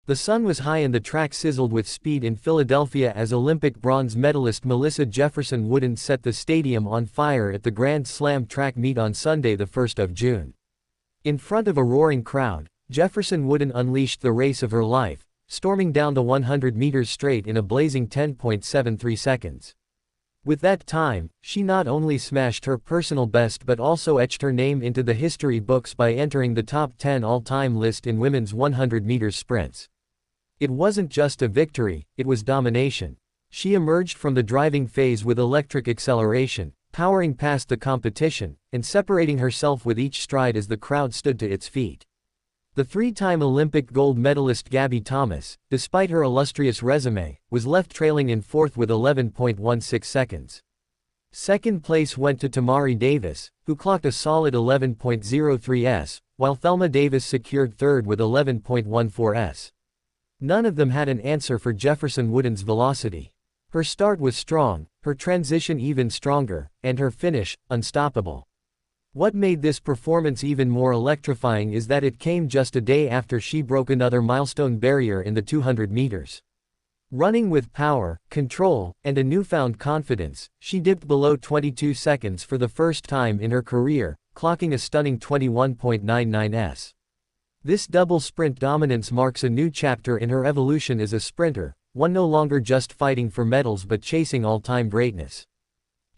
The sun was high and the track sizzled with speed in Philadelphia as Olympic bronze medalist Melissa Jefferson-Wooden set the stadium on fire at the Grand Slam track meet on Sunday, the 1st of June. In front of a roaring crowd, Jefferson-Wooden unleashed the race of her life, storming down the 100 meters straight in a blazing 10.73 seconds. With that time, she not only smashed her personal best but also etched her name into the history books by entering the top 10 all-time list in women's 100 meters sprints. It wasn't just a victory, it was domination. She emerged from the driving phase with electric acceleration, powering past the competition, and separating herself with each stride as the crowd stood to its feet. The three-time Olympic gold medalist Gabby Thomas, despite her illustrious resume, was left trailing in fourth with 11.16 seconds. Second place went to Tamari Davis, who clocked a solid 11.03 s, while Thelma Davis secured third with 11.14 s. None of them had an answer for Jefferson-Wooden's velocity. Her start was strong, her transition even stronger, and her finish, unstoppable. What made this performance even more electrifying is that it came just a day after she broke another milestone barrier in the 200 meters. Running with power, control, and a newfound confidence, she dipped below 22 seconds for the first time in her career, clocking a stunning 21.99 s. This double sprint dominance marks a new chapter in her evolution as a sprinter, one no longer just fighting for medals but chasing all-time greatness.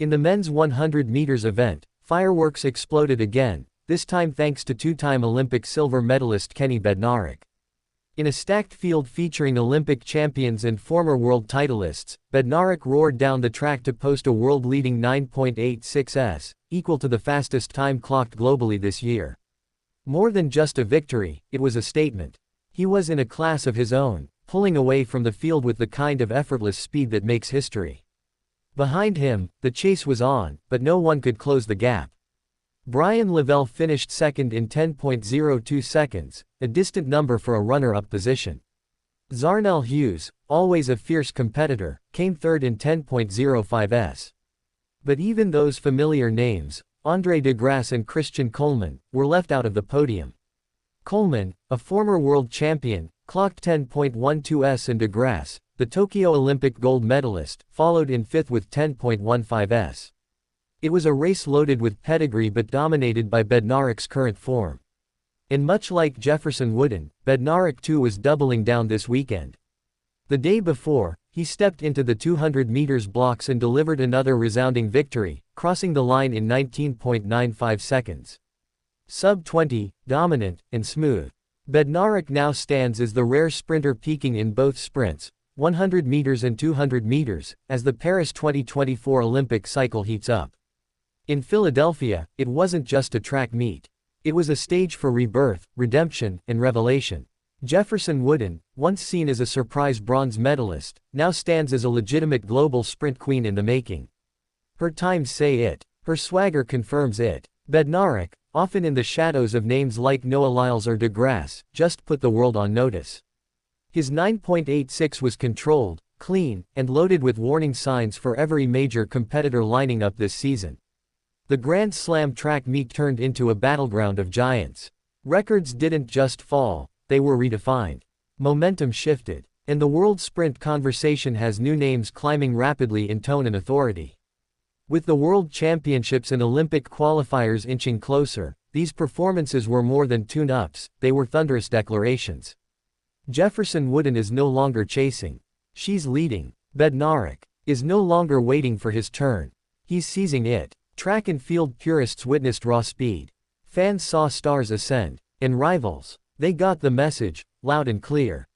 In the men's 100 meters event, fireworks exploded again, this time thanks to two-time Olympic silver medalist Kenny Bednarek. In a stacked field featuring Olympic champions and former world titleists, Bednarek roared down the track to post a world-leading 9.86 s, equal to the fastest time clocked globally this year. More than just a victory, it was a statement. He was in a class of his own, pulling away from the field with the kind of effortless speed that makes history. Behind him, the chase was on, but no one could close the gap. Brian Lavelle finished second in 10.02 seconds, a distant number for a runner-up position. Zarnell Hughes, always a fierce competitor, came third in 10.05 s. But even those familiar names, Andre de Grasse and Christian Coleman, were left out of the podium. Coleman, a former world champion, clocked 10.12 s and de Grasse, the Tokyo Olympic gold medalist, followed in fifth with 10.15 s. It was a race loaded with pedigree but dominated by Bednarek's current form. And much like Jefferson-Wooden, Bednarek too was doubling down this weekend. The day before, he stepped into the 200 meters blocks and delivered another resounding victory, crossing the line in 19.95 seconds. Sub-20, dominant, and smooth. Bednarek now stands as the rare sprinter peaking in both sprints, 100 meters and 200 meters, as the Paris 2024 Olympic cycle heats up. In Philadelphia, it wasn't just a track meet. It was a stage for rebirth, redemption, and revelation. Jefferson-Wooden, once seen as a surprise bronze medalist, now stands as a legitimate global sprint queen in the making. Her times say it. Her swagger confirms it. Bednarek, often in the shadows of names like Noah Lyles or de Grasse, just put the world on notice. His 9.86 was controlled, clean, and loaded with warning signs for every major competitor lining up this season. The Grand Slam track meet turned into a battleground of giants. Records didn't just fall, they were redefined. Momentum shifted, and the world sprint conversation has new names climbing rapidly in tone and authority. With the World Championships and Olympic qualifiers inching closer, these performances were more than tune-ups, they were thunderous declarations. Jefferson-Wooden is no longer chasing. She's leading. Bednarek is no longer waiting for his turn. He's seizing it. Track and field purists witnessed raw speed. Fans saw stars ascend. And rivals, they got the message, loud and clear.